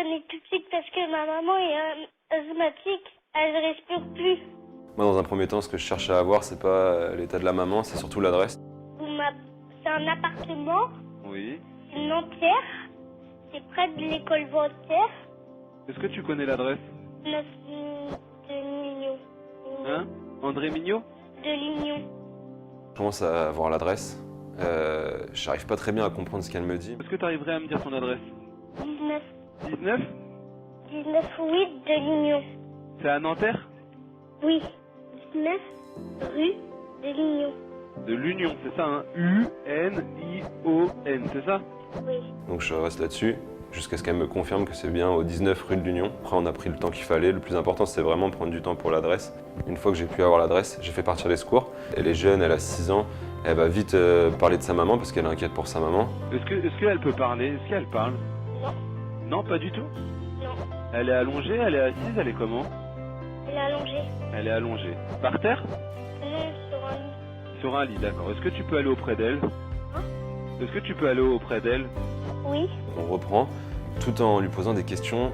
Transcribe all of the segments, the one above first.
téléphoner tout de suite parce que ma maman est asthmatique, elle respire plus. Moi, dans un premier temps, ce que je cherche à avoir, c'est pas l'état de la maman, c'est surtout l'adresse. C'est un appartement, Oui. une entière, c'est près de l'école Voltaire, Est-ce que tu connais l'adresse 9 de Lignon. Hein André Mignot De Lignon. Je commence à avoir l'adresse. J'arrive pas très bien à comprendre ce qu'elle me dit. Est-ce que tu arriverais à me dire ton adresse 19, 19 19 8 de Lignon. C'est à Nanterre Oui, 19 rue de Lignon. De l'Union, c'est ça, hein U-N-I-O-N, c'est ça Oui. Donc je reste là-dessus jusqu'à ce qu'elle me confirme que c'est bien au 19 rue de l'Union. Après, on a pris le temps qu'il fallait. Le plus important, c'est vraiment prendre du temps pour l'adresse. Une fois que j'ai pu avoir l'adresse, j'ai fait partir les secours. Elle est jeune, elle a 6 ans. Elle va vite parler de sa maman parce qu'elle est inquiète pour sa maman. Est-ce qu'elle peut parler Est-ce qu'elle parle Non, Non, pas du tout. non. Elle est allongée, elle est assise, elle est comment Elle est allongée. Elle est allongée. Par terre Non, sur un lit. Sur un lit, d'accord. Est-ce que tu peux aller auprès d'elle Est-ce que tu peux aller auprès d'elle Oui. On reprend tout en lui posant des questions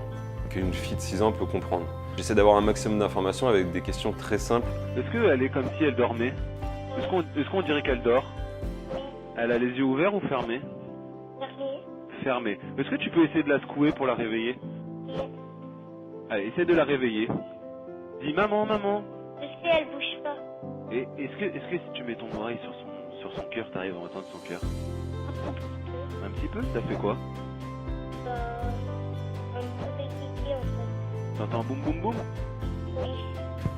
qu'une fille de 6 ans peut comprendre. J'essaie d'avoir un maximum d'informations avec des questions très simples. Est-ce qu'elle est comme si elle dormait Est-ce qu'on dirait qu'elle dort Elle a les yeux ouverts ou fermés Fermée. Fermés. Est-ce que tu peux essayer de la secouer pour la réveiller Non. Allez, essaie de la réveiller. Dis maman, maman. Je sais, elle bouge pas. Et est-ce que si tu mets ton oreille sur son cœur, t'arrives à entendre son cœur Un petit peu Ça fait quoi Un peu pétillé en fait. T'entends boum boum boum Oui.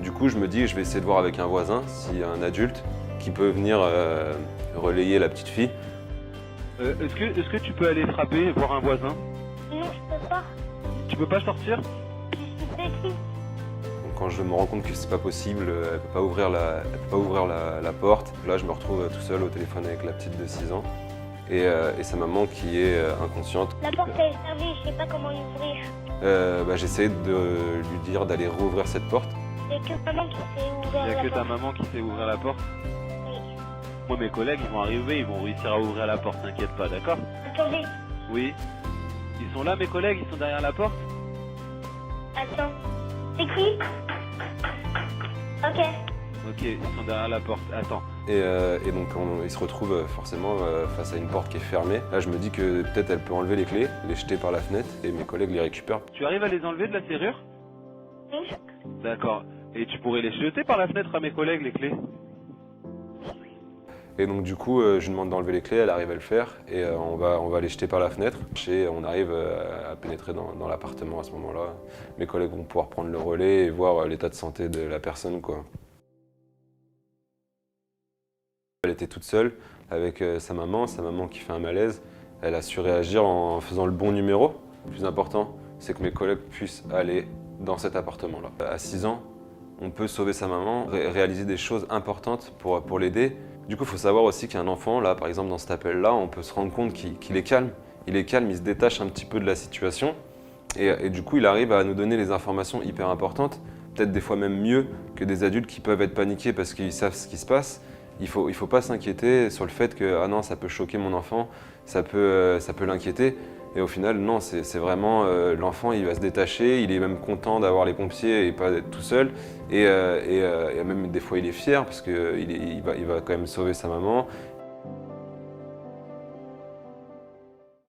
Du coup, je me dis que je vais essayer de voir avec un voisin, s'il y a un adulte qui peut venir relayer la petite fille. Est-ce que tu peux aller frapper et voir un voisin Non, je peux pas. Tu peux pas sortir Je suis petite. Donc, quand je me rends compte que c'est pas possible, elle peut pas ouvrir la porte. Là, je me retrouve tout seul au téléphone avec la petite de 6 ans et sa maman qui est inconsciente. La porte est fermée, je sais pas comment l'ouvrir. J'essaie de lui dire d'aller rouvrir cette porte. Il n'y a que maman qui sait Il ouvrir y a la que porte. ta maman qui sait ouvrir la porte Oui. Moi, mes collègues, ils vont arriver, ils vont réussir à ouvrir la porte, t'inquiète pas, d'accord Attendez, Oui. Ils sont là, mes collègues, ils sont derrière la porte attends. C'est qui? Ok. Ok, ils sont derrière la porte. Attends. Et donc il se retrouve forcément face à une porte qui est fermée. Là je me dis que peut-être elle peut enlever les clés, les jeter par la fenêtre et mes collègues les récupèrent. Tu arrives à les enlever de la serrure Oui. D'accord. Et tu pourrais les jeter par la fenêtre à mes collègues, les clés Et donc du coup je lui demande d'enlever les clés, elle arrive à le faire et on va les jeter par la fenêtre. Et on arrive à pénétrer dans l'appartement à ce moment-là. Mes collègues vont pouvoir prendre le relais et voir l'état de santé de la personne, quoi. Elle était toute seule avec sa maman qui fait un malaise. Elle a su réagir en faisant le bon numéro. Le plus important, c'est que mes collègues puissent aller dans cet appartement-là. À 6 ans, on peut sauver sa maman, réaliser des choses importantes pour l'aider. Du coup, il faut savoir aussi qu'un enfant, là, par exemple, dans cet appel-là, on peut se rendre compte qu'il est calme. Il est calme, il se détache un petit peu de la situation. Et du coup, il arrive à nous donner les informations hyper importantes, peut-être des fois même mieux que des adultes qui peuvent être paniqués parce qu'ils savent ce qui se passe. Il faut pas s'inquiéter sur le fait que ah non, ça peut choquer mon enfant, ça peut l'inquiéter. Et au final, non, c'est vraiment l'enfant, il va se détacher, il est même content d'avoir les pompiers et pas d'être tout seul. Et même des fois, il est fier parce qu'il va quand même sauver sa maman.